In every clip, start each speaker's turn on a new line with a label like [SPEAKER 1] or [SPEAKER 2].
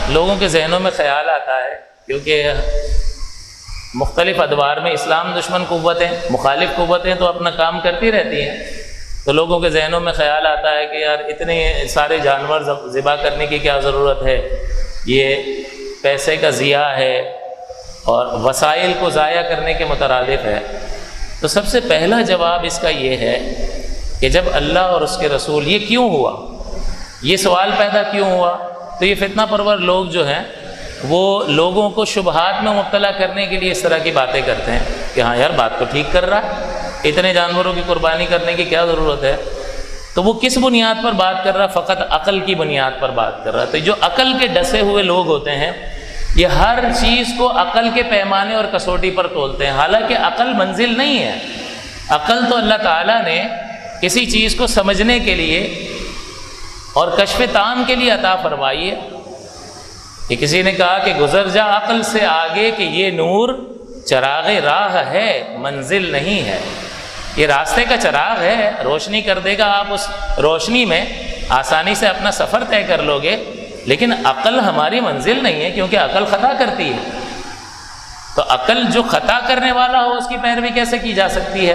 [SPEAKER 1] لوگوں کے ذہنوں میں خیال آتا ہے، کیونکہ مختلف ادوار میں اسلام دشمن قوتیں، مخالف قوتیں تو اپنا کام کرتی رہتی ہیں، تو لوگوں کے ذہنوں میں خیال آتا ہے کہ یار اتنے سارے جانور ذبح کرنے کی کیا ضرورت ہے، یہ پیسے کا ضیاع ہے اور وسائل کو ضائع کرنے کے مترادف ہے۔ تو سب سے پہلا جواب اس کا یہ ہے کہ جب اللہ اور اس کے رسول، یہ کیوں ہوا، یہ سوال پیدا کیوں ہوا؟ تو یہ فتنہ پرور لوگ جو ہیں وہ لوگوں کو شبہات میں مبتلا کرنے کے لیے اس طرح کی باتیں کرتے ہیں کہ ہاں یار بات تو ٹھیک کر رہا ہے، اتنے جانوروں کی قربانی کرنے کی کیا ضرورت ہے؟ تو وہ کس بنیاد پر بات کر رہا؟ فقط عقل کی بنیاد پر بات کر رہا۔ تو جو عقل کے ڈسے ہوئے لوگ ہوتے ہیں یہ ہر چیز کو عقل کے پیمانے اور کسوٹی پر تولتے ہیں، حالانکہ عقل منزل نہیں ہے۔ عقل تو اللہ تعالیٰ نے کسی چیز کو سمجھنے کے لیے اور کشف تام کے لیے عطا فرمائی ہے۔ کہ کسی نے کہا کہ گزر جا عقل سے آگے کہ یہ نور چراغ راہ ہے، منزل نہیں ہے۔ یہ راستے کا چراغ ہے، روشنی کر دے گا، آپ اس روشنی میں آسانی سے اپنا سفر طے کر لو گے، لیکن عقل ہماری منزل نہیں ہے، کیونکہ عقل خطا کرتی ہے۔ تو عقل جو خطا کرنے والا ہو اس کی پیروی کیسے کی جا سکتی ہے؟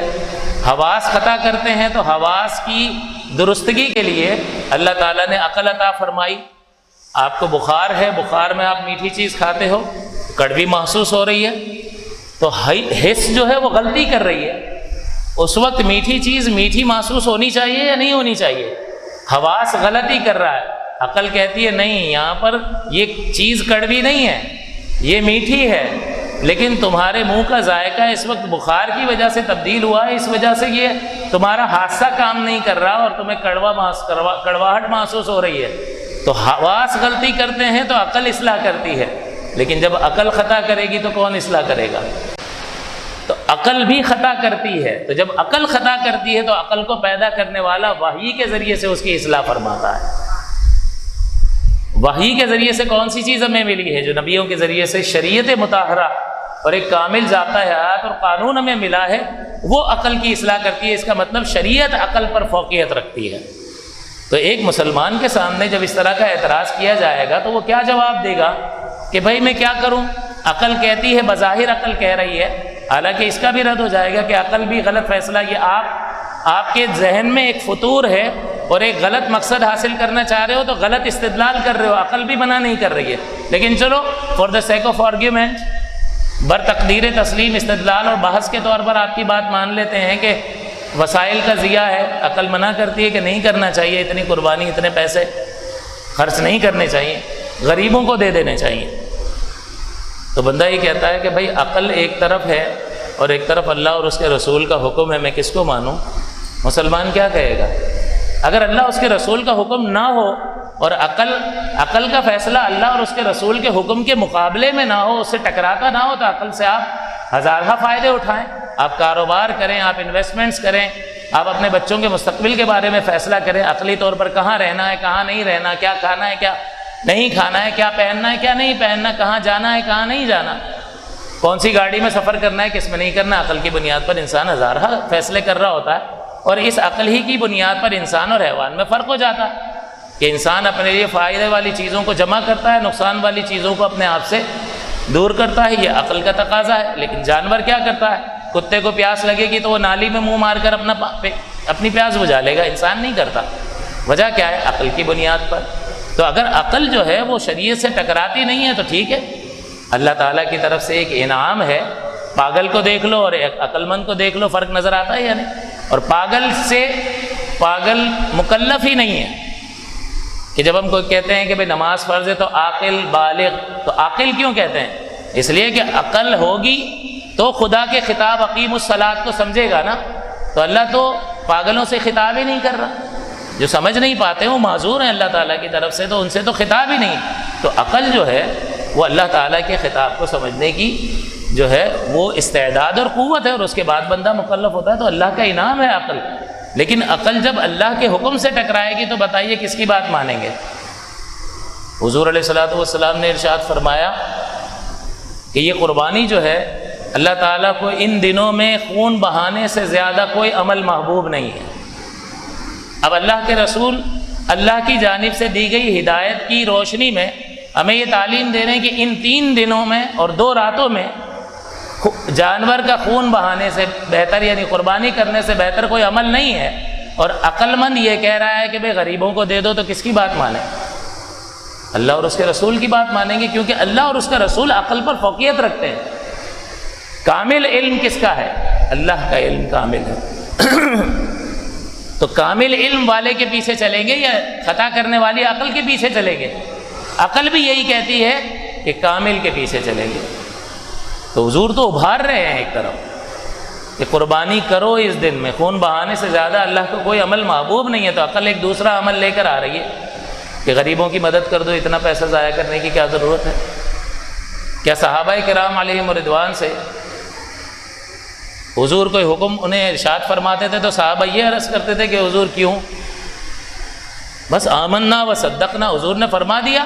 [SPEAKER 1] حواس خطا کرتے ہیں تو حواس کی درستگی کے لیے اللہ تعالیٰ نے عقل عطا فرمائی۔ آپ کو بخار ہے، بخار میں آپ میٹھی چیز کھاتے ہو، کڑوی محسوس ہو رہی ہے، تو حس جو ہے وہ غلطی کر رہی ہے۔ اس وقت میٹھی چیز میٹھی محسوس ہونی چاہیے یا نہیں ہونی چاہیے؟ حواس غلطی کر رہا ہے، عقل کہتی ہے نہیں، یہاں پر یہ چیز کڑوی نہیں ہے، یہ میٹھی ہے، لیکن تمہارے منہ کا ذائقہ اس وقت بخار کی وجہ سے تبدیل ہوا ہے، اس وجہ سے یہ تمہارا حادثہ کام نہیں کر رہا اور تمہیں کڑواہٹ محسوس ہو رہی ہے۔ تو حواس غلطی کرتے ہیں تو عقل اصلاح کرتی ہے، لیکن جب عقل خطا کرے گی تو کون اصلاح کرے گا؟ تو عقل بھی خطا کرتی ہے، تو جب عقل خطا کرتی ہے تو عقل کو پیدا کرنے والا وحی کے ذریعے سے اس کی اصلاح فرماتا ہے۔ وحی کے ذریعے سے کون سی چیز ہمیں ملی ہے؟ جو نبیوں کے ذریعے سے شریعت مطہرہ اور ایک کامل ضابطہ حیات اور قانون ہمیں ملا ہے، وہ عقل کی اصلاح کرتی ہے۔ اس کا مطلب شریعت عقل پر فوقیت رکھتی ہے۔ تو ایک مسلمان کے سامنے جب اس طرح کا اعتراض کیا جائے گا تو وہ کیا جواب دے گا کہ بھائی میں کیا کروں؟ عقل کہتی ہے، بظاہر عقل کہہ رہی ہے، حالانکہ اس کا بھی رد ہو جائے گا کہ عقل بھی غلط فیصلہ، یہ آپ کے ذہن میں ایک فطور ہے اور ایک غلط مقصد حاصل کرنا چاہ رہے ہو تو غلط استدلال کر رہے ہو، عقل بھی منع نہیں کر رہی ہے۔ لیکن چلو for the sake of argument, بر تقدیر تسلیم استدلال اور بحث کے طور پر آپ کی بات مان لیتے ہیں کہ وسائل کا ضیاع ہے، عقل منع کرتی ہے کہ نہیں کرنا چاہیے، اتنی قربانی، اتنے پیسے خرچ نہیں کرنے چاہیے، غریبوں کو دے دینے چاہیے۔ تو بندہ یہ کہتا ہے کہ بھائی عقل ایک طرف ہے اور ایک طرف اللہ اور اس کے رسول کا حکم ہے، میں کس کو مانوں؟ مسلمان کیا کہے گا؟ اگر اللہ اس کے رسول کا حکم نہ ہو اور عقل کا فیصلہ اللہ اور اس کے رسول کے حکم کے مقابلے میں نہ ہو، اس سے ٹکراتا نہ ہو، تو عقل سے آپ ہزارہ فائدے اٹھائیں، آپ کاروبار کریں، آپ انویسٹمنٹس کریں، آپ اپنے بچوں کے مستقبل کے بارے میں فیصلہ کریں، عقلی طور پر کہاں رہنا ہے، کہاں نہیں رہنا، کیا کھانا ہے، کیا نہیں کھانا ہے، کیا پہننا ہے، کیا نہیں پہننا، کہاں جانا ہے، کہاں نہیں جانا، کون سی گاڑی میں سفر کرنا ہے، کس میں نہیں کرنا۔ عقل کی بنیاد پر انسان ہزارہ فیصلے کر رہا ہوتا ہے، اور اس عقل ہی کی بنیاد پر انسان اور حیوان میں فرق ہو جاتا ہے کہ انسان اپنے لیے فائدے والی چیزوں کو جمع کرتا ہے، نقصان والی چیزوں کو اپنے آپ سے دور کرتا ہے، یہ عقل کا تقاضا ہے۔ لیکن جانور کیا کرتا ہے؟ کتے کو پیاس لگے گی تو وہ نالی میں منہ مار کر اپنی پیاس بجھا لے گا، انسان نہیں کرتا۔ وجہ کیا ہے؟ عقل کی بنیاد پر۔ تو اگر عقل جو ہے وہ شریعت سے ٹکراتی نہیں ہے تو ٹھیک ہے، اللہ تعالیٰ کی طرف سے ایک انعام ہے۔ پاگل کو دیکھ لو اور ایک عقل مند کو دیکھ لو، فرق نظر آتا ہے یا نہیں؟ اور پاگل مکلف ہی نہیں ہے کہ جب ہم کوئی کہتے ہیں کہ بھئی نماز فرض ہے تو عاقل بالغ، تو عاقل کیوں کہتے ہیں؟ اس لیے کہ عقل ہوگی تو خدا کے خطاب اقیم الصلاۃ کو سمجھے گا نا۔ تو اللہ تو پاگلوں سے خطاب ہی نہیں کر رہا، جو سمجھ نہیں پاتے وہ معذور ہیں اللہ تعالیٰ کی طرف سے، تو ان سے تو خطاب ہی نہیں۔ تو عقل جو ہے وہ اللہ تعالیٰ کے خطاب کو سمجھنے کی جو ہے وہ استعداد اور قوت ہے، اور اس کے بعد بندہ مکلف ہوتا ہے، تو اللہ کا انعام ہے عقل۔ لیکن عقل جب اللہ کے حکم سے ٹکرائے گی تو بتائیے کس کی بات مانیں گے؟ حضور علیہ الصلوۃ والسلام نے ارشاد فرمایا کہ یہ قربانی جو ہے اللہ تعالیٰ کو ان دنوں میں خون بہانے سے زیادہ کوئی عمل محبوب نہیں ہے۔ اب اللہ کے رسول اللہ کی جانب سے دی گئی ہدایت کی روشنی میں ہمیں یہ تعلیم دے رہے ہیں کہ ان 3 دنوں میں اور 2 راتوں میں جانور کا خون بہانے سے بہتر، یعنی قربانی کرنے سے بہتر کوئی عمل نہیں ہے. اور عقل مند یہ کہہ رہا ہے کہ بھئی غریبوں کو دے دو، تو کس کی بات مانیں؟ اللہ اور اس کے رسول کی بات مانیں گے، کیونکہ اللہ اور اس کا رسول عقل پر فوقیت رکھتے ہیں. کامل علم کس کا ہے؟ اللہ کا علم کامل ہے. تو کامل علم والے کے پیچھے چلیں گے یا خطا کرنے والی عقل کے پیچھے چلیں گے؟ عقل بھی یہی کہتی ہے کہ کامل کے پیچھے چلیں گے. تو حضور تو ابھار رہے ہیں ایک طرف کہ قربانی کرو اس دن میں، خون بہانے سے زیادہ اللہ کو کوئی عمل محبوب نہیں ہے. تو عقل ایک دوسرا عمل لے کر آ رہی ہے کہ غریبوں کی مدد کر دو، اتنا پیسہ ضائع کرنے کی کیا ضرورت ہے؟ کیا صحابہ کرام علیہم رضوان سے حضور کوئی حکم انہیں ارشاد فرماتے تھے تو صحابہ یہ عرض کرتے تھے کہ حضور کیوں؟ بس آمنا و صدقنا، حضور نے فرما دیا،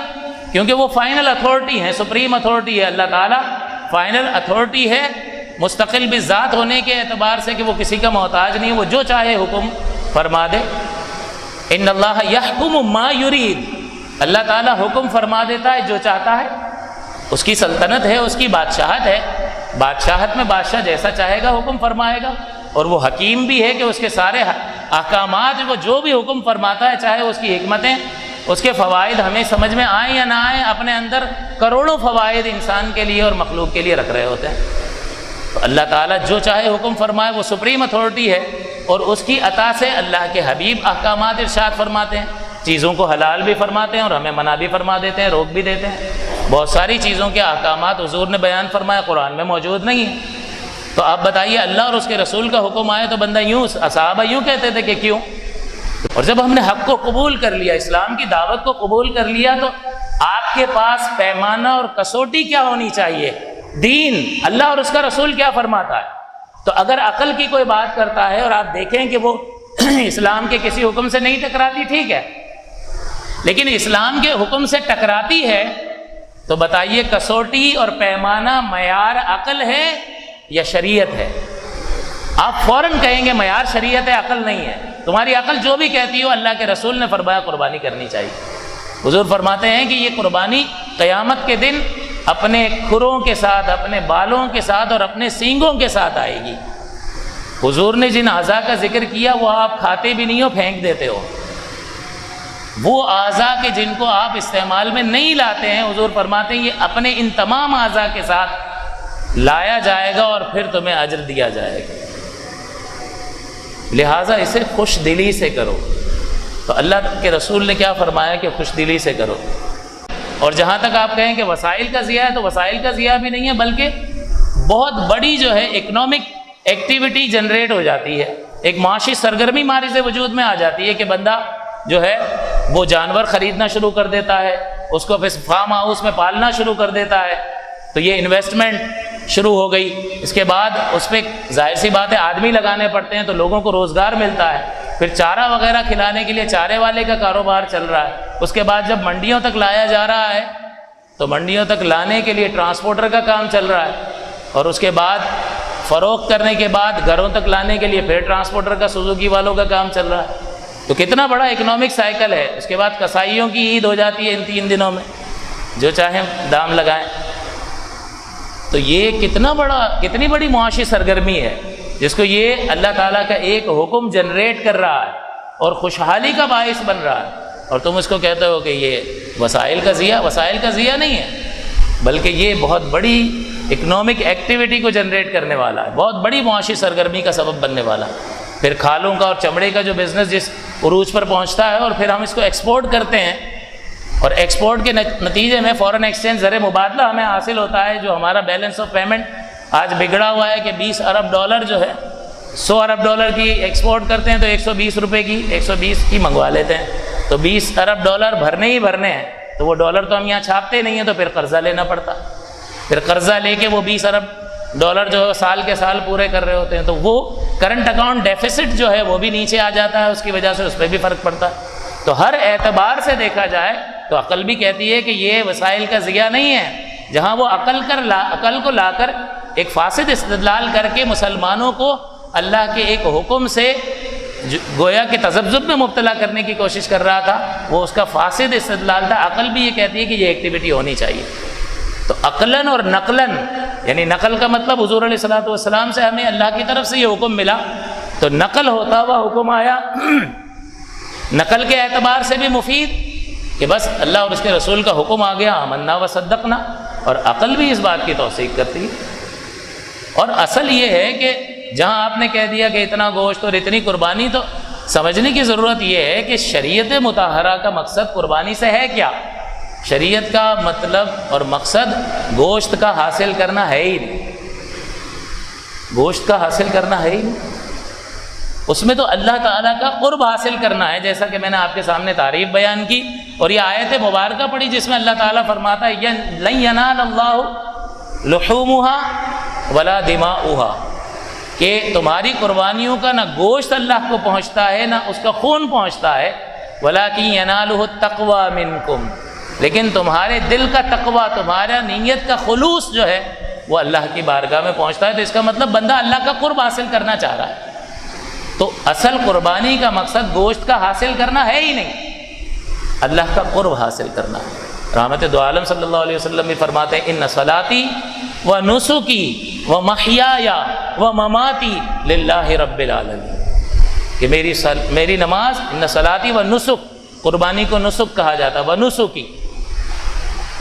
[SPEAKER 1] کیونکہ وہ فائنل اتھارٹی ہیں، سپریم اتھارٹی ہے. اللہ تعالیٰ فائنل اتھارٹی ہے، مستقل بذات ہونے کے اعتبار سے کہ وہ کسی کا محتاج نہیں، وہ جو چاہے حکم فرما دے. ان اللہ یحکم ما یرید، اللہ تعالیٰ حکم فرما دیتا ہے جو چاہتا ہے. اس کی سلطنت ہے، اس کی بادشاہت ہے. بادشاہت میں بادشاہ جیسا چاہے گا حکم فرمائے گا. اور وہ حکیم بھی ہے کہ اس کے سارے احکامات وہ جو بھی حکم فرماتا ہے، چاہے اس کی حکمتیں، اس کے فوائد ہمیں سمجھ میں آئیں یا نہ آئیں، اپنے اندر کروڑوں فوائد انسان کے لیے اور مخلوق کے لیے رکھ رہے ہوتے ہیں. تو اللہ تعالیٰ جو چاہے حکم فرمائے، وہ سپریم اتھارٹی ہے. اور اس کی عطا سے اللہ کے حبیب احکامات ارشاد فرماتے ہیں، چیزوں کو حلال بھی فرماتے ہیں اور ہمیں منع بھی فرما دیتے ہیں، روک بھی دیتے ہیں. بہت ساری چیزوں کے احکامات حضور نے بیان فرمایا، قرآن میں موجود نہیں ہیں. تو آپ بتائیے، اللہ اور اس کے رسول کا حکم آئے تو بندہ یوں، صحابہ یوں کہتے تھے کہ کیوں؟ اور جب ہم نے حق کو قبول کر لیا، اسلام کی دعوت کو قبول کر لیا، تو آپ کے پاس پیمانہ اور کسوٹی کیا ہونی چاہیے؟ دین، اللہ اور اس کا رسول کیا فرماتا ہے. تو اگر عقل کی کوئی بات کرتا ہے اور آپ دیکھیں کہ وہ اسلام کے کسی حکم سے نہیں ٹکراتی، ٹھیک ہے، لیکن اسلام کے حکم سے ٹکراتی ہے، تو بتائیے کسوٹی اور پیمانہ معیار عقل ہے یا شریعت ہے؟ آپ فوراً کہیں گے معیار شریعت ہے، عقل نہیں ہے. تمہاری عقل جو بھی کہتی ہو، اللہ کے رسول نے فرمایا قربانی کرنی چاہیے. حضور فرماتے ہیں کہ یہ قربانی قیامت کے دن اپنے کھروں کے ساتھ، اپنے بالوں کے ساتھ اور اپنے سینگوں کے ساتھ آئے گی. حضور نے جن اعضاء کا ذکر کیا وہ آپ کھاتے بھی نہیں ہو، پھینک دیتے ہو. وہ اعضاء کے جن کو آپ استعمال میں نہیں لاتے ہیں، حضور فرماتے ہیں یہ اپنے ان تمام اعضاء کے ساتھ لایا جائے گا اور پھر تمہیں اجر دیا جائے گا. لہٰذا اسے خوش دلی سے کرو. تو اللہ کے رسول نے کیا فرمایا کہ خوش دلی سے کرو. اور جہاں تک آپ کہیں کہ وسائل کا ضیاع ہے، تو وسائل کا ضیاع بھی نہیں ہے، بلکہ بہت بڑی جو ہے اکنامک ایکٹیویٹی جنریٹ ہو جاتی ہے. ایک معاشی سرگرمی ہمارے سے وجود میں آ جاتی ہے کہ بندہ جو ہے وہ جانور خریدنا شروع کر دیتا ہے، اس کو پھر فارم ہاؤس میں پالنا شروع کر دیتا ہے. تو یہ انویسٹمنٹ شروع ہو گئی. اس کے بعد اس پہ ظاہر سی بات ہے آدمی لگانے پڑتے ہیں، تو لوگوں کو روزگار ملتا ہے. پھر چارہ وغیرہ کھلانے کے لیے چارے والے کا کاروبار چل رہا ہے. اس کے بعد جب منڈیوں تک لایا جا رہا ہے تو منڈیوں تک لانے کے لیے ٹرانسپورٹر کا کام چل رہا ہے. اور اس کے بعد فروخت کرنے کے بعد گھروں تک لانے کے لیے پھر ٹرانسپورٹر کا، سوزوکی والوں کا کام چل رہا ہے. تو کتنا بڑا اکنامک سائیکل ہے. اس کے بعد کسائیوں کی عید ہو جاتی ہے ان 3 دنوں میں، جو چاہیں دام لگائیں. تو یہ کتنی بڑی معاشی سرگرمی ہے جس کو یہ اللہ تعالیٰ کا ایک حکم جنریٹ کر رہا ہے اور خوشحالی کا باعث بن رہا ہے. اور تم اس کو کہتے ہو کہ یہ وسائل کا ضیاع نہیں ہے، بلکہ یہ بہت بڑی اکنامک ایکٹیویٹی کو جنریٹ کرنے والا ہے، بہت بڑی معاشی سرگرمی کا سبب بننے والا ہے. پھر کھالوں کا اور چمڑے کا جو بزنس جس عروج پر پہنچتا ہے، اور پھر ہم اس کو ایکسپورٹ کرتے ہیں، اور ایکسپورٹ کے نتیجے میں فورن ایکسچینج زر مبادلہ ہمیں حاصل ہوتا ہے، جو ہمارا بیلنس آف پیمنٹ آج بگڑا ہوا ہے کہ 20 ارب ڈالر جو ہے، 100 ارب ڈالر کی ایکسپورٹ کرتے ہیں تو 120 روپے کی 120 کی منگوا لیتے ہیں. تو 20 ارب ڈالر بھرنے ہی بھرنے ہیں. تو وہ ڈالر تو ہم یہاں چھاپتے نہیں ہیں، تو پھر قرضہ لینا پڑتا. پھر قرضہ لے کے وہ 20 ارب ڈالر جو ہے سال کے سال پورے کر رہے ہوتے ہیں. تو وہ کرنٹ اکاؤنٹ ڈیفیسٹ جو ہے وہ بھی نیچے آ جاتا ہے، اس کی وجہ سے اس پہ بھی فرق پڑتا ہے. تو ہر اعتبار سے دیکھا جائے تو عقل بھی کہتی ہے کہ یہ وسائل کا ضیاع نہیں ہے. جہاں وہ عقل کو لا کر ایک فاسد استدلال کر کے مسلمانوں کو اللہ کے ایک حکم سے گویا کہ تذبذب میں مبتلا کرنے کی کوشش کر رہا تھا، وہ اس کا فاسد استدلال تھا۔ عقل بھی یہ کہتی ہے کہ یہ ایکٹیویٹی ہونی چاہیے۔ تو عقلاً اور نقلاً، یعنی نقل کا مطلب حضور علیہ الصلوۃ والسلام سے ہمیں اللہ کی طرف سے یہ حکم ملا، تو نقل ہوتا ہوا حکم آیا نقل کے اعتبار سے بھی مفید کہ بس اللہ اور اس کے رسول کا حکم آ گیا، آمنا و صدقنا، اور عقل بھی اس بات کی توثیق کرتی ہے۔ اور اصل یہ ہے کہ جہاں آپ نے کہہ دیا کہ اتنا گوشت اور اتنی قربانی، تو سمجھنے کی ضرورت یہ ہے کہ شریعت مطہرہ کا مقصد قربانی سے ہے کیا؟ شریعت کا مطلب اور مقصد گوشت کا حاصل کرنا ہے ہی نہیں، گوشت کا حاصل کرنا ہے ہی نہیں، اس میں تو اللہ تعالیٰ کا قرب حاصل کرنا ہے، جیسا کہ میں نے آپ کے سامنے تعریف بیان کی، اور یہ آیت مبارکہ پڑھی جس میں اللہ تعالیٰ فرماتا ہے لن ینال اللہ لحومها ولا دماؤها، کہ تمہاری قربانیوں کا نہ گوشت اللہ کو پہنچتا ہے نہ اس کا خون پہنچتا ہے، ولکن ینالہ التقوی منکم، لیکن تمہارے دل کا تقوی، تمہارا نیت کا خلوص جو ہے وہ اللہ کی بارگاہ میں پہنچتا ہے۔ تو اس کا مطلب بندہ اللہ کا قرب حاصل کرنا چاہ رہا ہے، تو اصل قربانی کا مقصد گوشت کا حاصل کرنا ہے ہی نہیں، اللہ کا قرب حاصل کرنا ہے۔ رحمت دو عالم صلی اللہ علیہ وسلم بھی فرماتے ہیں ان صلاتی و نسکی و محیایا و مماتی للہ رب العالمین، کہ میری نماز، ان صلاتی و نسک، قربانی کو نسک کہا جاتا ہے، و نسکی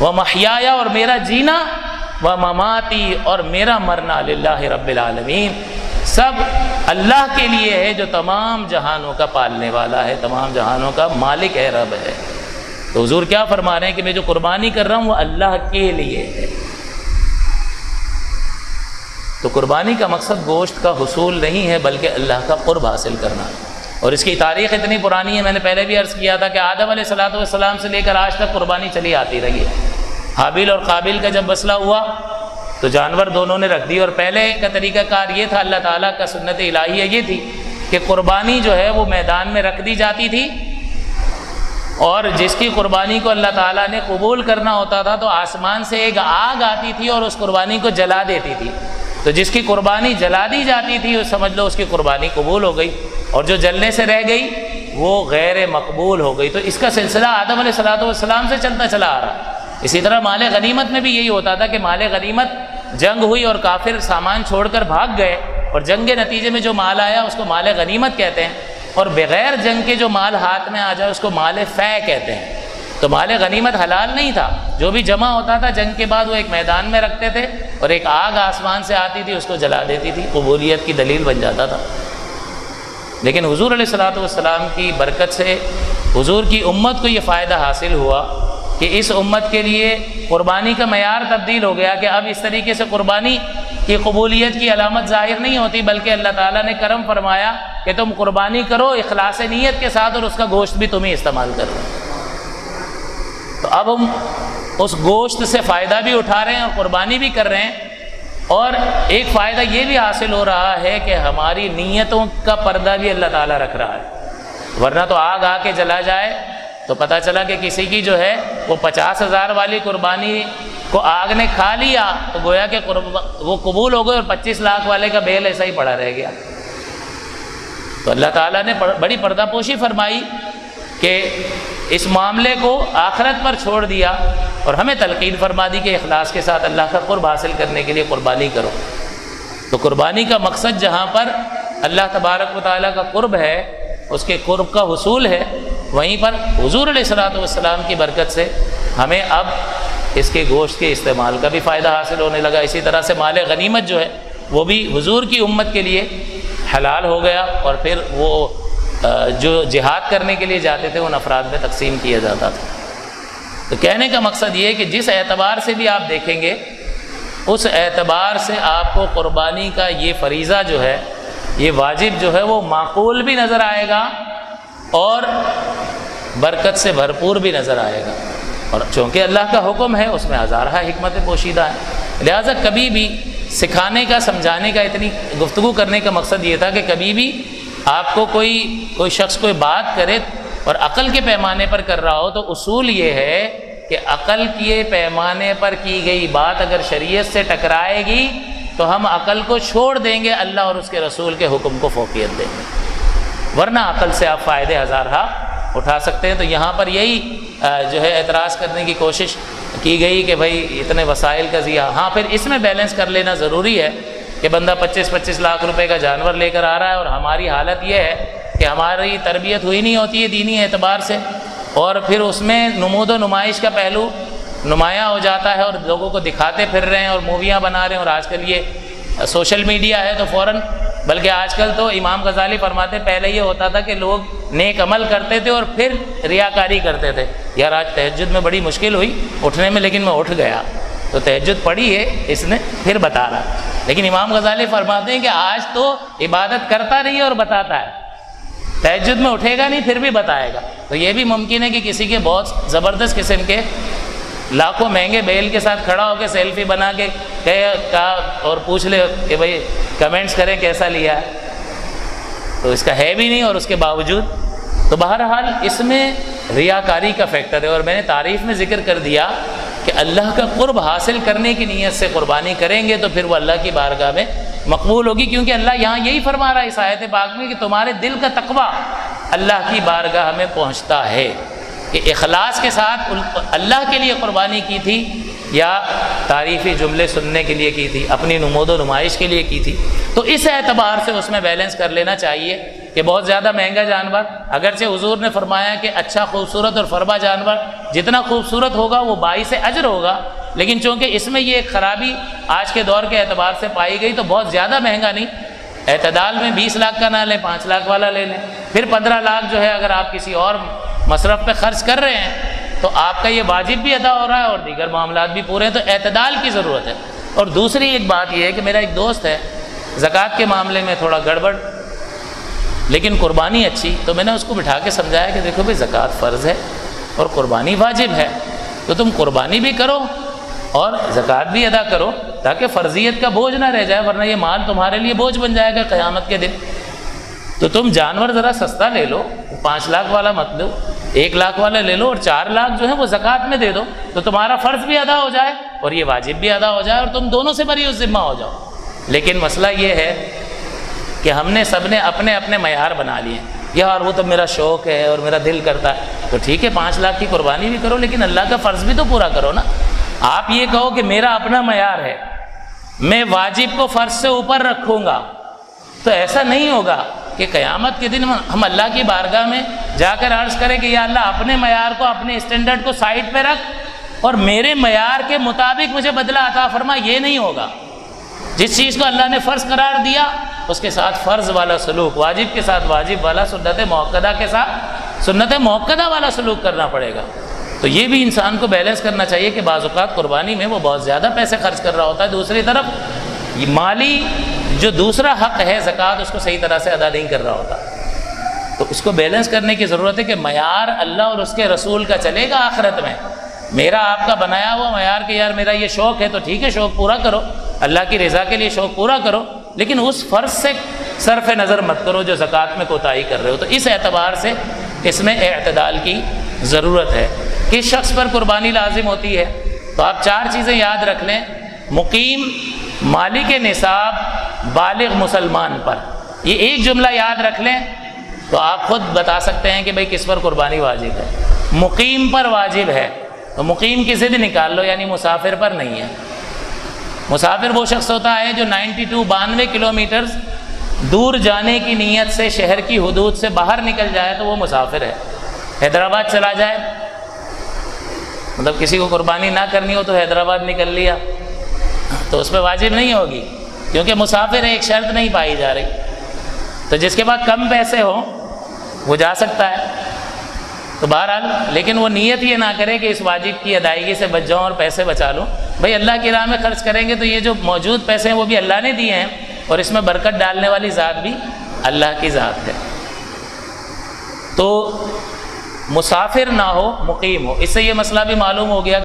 [SPEAKER 1] و محیایا، اور میرا جینا، و مماتی، اور میرا مرنا، للہ رب العالمین، سب اللہ کے لیے ہے جو تمام جہانوں کا پالنے والا ہے، تمام جہانوں کا مالک ہے، رب ہے۔ تو حضور کیا فرما رہے ہیں کہ میں جو قربانی کر رہا ہوں وہ اللہ کے لیے ہے۔ تو قربانی کا مقصد گوشت کا حصول نہیں ہے بلکہ اللہ کا قرب حاصل کرنا، اور اس کی تاریخ اتنی پرانی ہے، میں نے پہلے بھی عرض کیا تھا کہ آدم علیہ السلام سے لے کر آج تک قربانی چلی آتی رہی ہے۔ حابیل اور قابیل کا جب مسئلہ ہوا تو جانور دونوں نے رکھ دی، اور پہلے کا طریقہ کار یہ تھا، اللہ تعالیٰ کا سنت الہیہ یہ تھی کہ قربانی جو ہے وہ میدان میں رکھ دی جاتی تھی، اور جس کی قربانی کو اللہ تعالیٰ نے قبول کرنا ہوتا تھا تو آسمان سے ایک آگ آتی تھی اور اس قربانی کو جلا دیتی تھی، تو جس کی قربانی جلا دی جاتی تھی سمجھ لو اس کی قربانی قبول ہو گئی، اور جو جلنے سے رہ گئی وہ غیر مقبول ہو گئی۔ تو اس کا سلسلہ آدم علیہ السلام سے چلتا چلا آ رہا۔ اسی طرح مال غنیمت میں بھی یہی ہوتا تھا کہ مال غنیمت جنگ ہوئی اور کافر سامان چھوڑ کر بھاگ گئے، اور جنگ کے نتیجے میں جو مال آیا اس کو مال غنیمت کہتے ہیں، اور بغیر جنگ کے جو مال ہاتھ میں آ جائے اس کو مال فے کہتے ہیں۔ تو مال غنیمت حلال نہیں تھا، جو بھی جمع ہوتا تھا جنگ کے بعد وہ ایک میدان میں رکھتے تھے، اور ایک آگ آسمان سے آتی تھی اس کو جلا دیتی تھی، قبولیت کی دلیل بن جاتا تھا۔ لیکن حضور علیہ الصلوۃ والسلام کی برکت سے حضور کی امت کو یہ فائدہ حاصل ہوا کہ اس امت کے لیے قربانی کا معیار تبدیل ہو گیا، کہ اب اس طریقے سے قربانی کی قبولیت کی علامت ظاہر نہیں ہوتی، بلکہ اللہ تعالیٰ نے کرم فرمایا کہ تم قربانی کرو اخلاص نیت کے ساتھ، اور اس کا گوشت بھی تم ہی استعمال کرو۔ تو اب ہم اس گوشت سے فائدہ بھی اٹھا رہے ہیں اور قربانی بھی کر رہے ہیں، اور ایک فائدہ یہ بھی حاصل ہو رہا ہے کہ ہماری نیتوں کا پردہ بھی اللہ تعالیٰ رکھ رہا ہے، ورنہ تو آگ آ کے جلا جائے تو پتہ چلا کہ کسی کی جو ہے وہ 50,000 والی قربانی کو آگ نے کھا لیا تو گویا کہ وہ قبول ہو گئے، اور 25 لاکھ والے کا بیل ایسا ہی پڑا رہ گیا۔ تو اللہ تعالیٰ نے بڑی پردہ پوشی فرمائی کہ اس معاملے کو آخرت پر چھوڑ دیا، اور ہمیں تلقین فرما دی کہ اخلاص کے ساتھ اللہ کا قرب حاصل کرنے کے لیے قربانی کرو۔ تو قربانی کا مقصد جہاں پر اللہ تبارک و تعالیٰ کا قرب ہے، اس کے قرب کا حصول ہے، وہیں پر حضور علیہ الصلوۃ والسلام کی برکت سے ہمیں اب اس کے گوشت کے استعمال کا بھی فائدہ حاصل ہونے لگا۔ اسی طرح سے مال غنیمت جو ہے وہ بھی حضور کی امت کے لیے حلال ہو گیا، اور پھر وہ جو جہاد کرنے کے لیے جاتے تھے ان افراد میں تقسیم کیا جاتا تھا۔ تو کہنے کا مقصد یہ ہے کہ جس اعتبار سے بھی آپ دیکھیں گے اس اعتبار سے آپ کو قربانی کا یہ فریضہ جو ہے، یہ واجب جو ہے وہ معقول بھی نظر آئے گا اور برکت سے بھرپور بھی نظر آئے گا، اور چونکہ اللہ کا حکم ہے اس میں ہزارہ حکمت پوشیدہ ہیں۔ لہٰذا کبھی بھی سکھانے کا، سمجھانے کا، اتنی گفتگو کرنے کا مقصد یہ تھا کہ کبھی بھی آپ کو کوئی شخص کوئی بات کرے اور عقل کے پیمانے پر کر رہا ہو تو اصول یہ ہے کہ عقل کے پیمانے پر کی گئی بات اگر شریعت سے ٹکرائے گی تو ہم عقل کو چھوڑ دیں گے، اللہ اور اس کے رسول کے حکم کو فوقیت دیں گے۔ ورنہ عقل سے آپ فائدے ہزارہا اٹھا سکتے ہیں۔ تو یہاں پر یہی جو ہے اعتراض کرنے کی کوشش کی گئی کہ بھائی اتنے وسائل کا ضیاع۔ ہاں پھر اس میں بیلنس کر لینا ضروری ہے کہ بندہ 25-25 لاکھ روپے کا جانور لے کر آ رہا ہے، اور ہماری حالت یہ ہے کہ ہماری تربیت ہوئی نہیں ہوتی ہے دینی اعتبار سے، اور پھر اس میں نمود و نمائش کا پہلو نمایاں ہو جاتا ہے، اور لوگوں کو دکھاتے پھر رہے ہیں اور موویاں بنا رہے ہیں، اور آج کل یہ سوشل میڈیا ہے تو فوراً، بلکہ آج کل تو امام غزالی فرماتے پہلے یہ ہوتا تھا کہ لوگ نیک عمل کرتے تھے اور پھر ریاکاری کرتے تھے۔ یار آج تہجد میں بڑی مشکل ہوئی اٹھنے میں، لیکن میں اٹھ گیا، تو تہجد پڑھی ہے اس نے، پھر بتا رہا۔ لیکن امام غزالی فرماتے ہیں کہ آج تو عبادت کرتا نہیں اور بتاتا ہے، تہجد میں اٹھے گا نہیں پھر بھی بتائے گا۔ تو یہ بھی ممکن ہے کہ کسی کے بہت زبردست قسم کے لاکھوں مہنگے بیل کے ساتھ کھڑا ہو کے سیلفی بنا کے کہا اور پوچھ لے کہ بھائی کمنٹس کریں کیسا لیا ہے، تو اس کا ہے بھی نہیں، اور اس کے باوجود تو بہرحال اس میں ریاکاری کا فیکٹر ہے۔ اور میں نے تعریف میں ذکر کر دیا کہ اللہ کا قرب حاصل کرنے کی نیت سے قربانی کریں گے تو پھر وہ اللہ کی بارگاہ میں مقبول ہوگی، کیونکہ اللہ یہاں یہی فرما رہا ہے اس آیت پاک میں کہ تمہارے دل کا تقویٰ اللہ کی بارگاہ میں پہنچتا ہے، کہ اخلاص کے ساتھ اللہ کے لیے قربانی کی تھی یا تعریفی جملے سننے کے لیے کی تھی، اپنی نمود و نمائش کے لیے کی تھی۔ تو اس اعتبار سے اس میں بیلنس کر لینا چاہیے کہ بہت زیادہ مہنگا جانور، اگرچہ حضور نے فرمایا کہ اچھا خوبصورت اور فربا جانور جتنا خوبصورت ہوگا وہ باعث اجر ہوگا، لیکن چونکہ اس میں یہ ایک خرابی آج کے دور کے اعتبار سے پائی گئی تو بہت زیادہ مہنگا نہیں، اعتدال میں 20 لاکھ کا نہ لیں، 5 لاکھ والا لے لیں، پھر 15 لاکھ جو ہے اگر آپ کسی اور مصرف پہ خرچ کر رہے ہیں تو آپ کا یہ واجب بھی ادا ہو رہا ہے اور دیگر معاملات بھی پورے ہیں، تو اعتدال کی ضرورت ہے۔ اور دوسری ایک بات یہ ہے کہ میرا ایک دوست ہے زکوٰۃ کے معاملے میں تھوڑا گڑبڑ لیکن قربانی اچھی، تو میں نے اس کو بٹھا کے سمجھایا کہ دیکھو بھائی زکوٰۃ فرض ہے اور قربانی واجب ہے، تو تم قربانی بھی کرو اور زکوٰۃ بھی ادا کرو تاکہ فرضیت کا بوجھ نہ رہ جائے، ورنہ یہ مال تمہارے لیے بوجھ بن جائے گا قیامت کے دن۔ تو تم جانور ذرا سستا لے لو، 5 لاکھ والا مت لو، 1 لاکھ والا لے لو، اور 4 لاکھ جو ہے وہ زکوٰۃ میں دے دو، تو تمہارا فرض بھی ادا ہو جائے اور یہ واجب بھی ادا ہو جائے اور تم دونوں سے بری الذمہ ہو جاؤ۔ لیکن مسئلہ یہ ہے کہ ہم نے سب نے اپنے اپنے معیار بنا لیے، یار وہ تو میرا شوق ہے اور میرا دل کرتا ہے، تو ٹھیک ہے 5 لاکھ کی قربانی بھی کرو، لیکن اللہ کا فرض بھی تو پورا کرو نا۔ آپ یہ کہو کہ میرا اپنا معیار ہے، میں واجب کو فرض سے اوپر رکھوں گا، تو ایسا نہیں ہوگا کہ قیامت کے دن ہم اللہ کی بارگاہ میں جا کر عرض کریں کہ یا اللہ اپنے معیار کو، اپنے اسٹینڈرڈ کو سائڈ پہ رکھ اور میرے معیار کے مطابق مجھے بدلہ عطا فرما۔ یہ نہیں ہوگا۔ جس چیز کو اللہ نے فرض قرار دیا اس کے ساتھ فرض والا سلوک، واجب کے ساتھ واجب والا، سنت موقدہ کے ساتھ سنت موقدہ والا سلوک کرنا پڑے گا۔ تو یہ بھی انسان کو بیلنس کرنا چاہیے کہ بعض اوقات قربانی میں وہ بہت زیادہ پیسے خرچ کر رہا ہوتا ہے، دوسری طرف مالی جو دوسرا حق ہے زکوٰۃ اس کو صحیح طرح سے ادا نہیں کر رہا ہوتا، تو اس کو بیلنس کرنے کی ضرورت ہے کہ معیار اللہ اور اس کے رسول کا چلے گا آخرت میں، میرا آپ کا بنایا ہوا معیار کہ یار میرا یہ شوق ہے تو ٹھیک ہے شوق پورا کرو، اللہ کی رضا کے لیے شوق پورا کرو، لیکن اس فرض سے صرف نظر مت کرو جو زکوٰۃ میں کوتاہی کر رہے ہو۔ تو اس اعتبار سے اس میں اعتدال کی ضرورت ہے۔ کس شخص پر قربانی لازم ہوتی ہے؟ تو آپ 4 چیزیں یاد رکھ لیں، مقیم، مالک نصاب، بالغ مسلمان پر، یہ ایک جملہ یاد رکھ لیں تو آپ خود بتا سکتے ہیں کہ بھئی کس پر قربانی واجب ہے۔ مقیم پر واجب ہے تو مقیم کی ضد نکال لو، یعنی مسافر پر نہیں ہے۔ مسافر وہ شخص ہوتا ہے جو 92 کلومیٹرز دور جانے کی نیت سے شہر کی حدود سے باہر نکل جائے تو وہ مسافر ہے۔ حیدرآباد چلا جائے، مطلب کسی کو قربانی نہ کرنی ہو تو حیدرآباد نکل لیا تو اس پہ واجب نہیں ہوگی، کیونکہ مسافر ایک شرط نہیں پائی جا رہی۔ تو جس کے پاس کم پیسے ہوں وہ جا سکتا ہے، تو بہرحال لیکن وہ نیت یہ نہ کرے کہ اس واجب کی ادائیگی سے بچ جاؤں اور پیسے بچا لوں۔ بھئی اللہ کی راہ میں خرچ کریں گے تو یہ جو موجود پیسے ہیں وہ بھی اللہ نے دیے ہیں اور اس میں برکت ڈالنے والی ذات بھی اللہ کی ذات ہے۔ تو مسافر نہ ہو، مقیم ہو۔ اس سے یہ مسئلہ بھی معلوم ہو گیا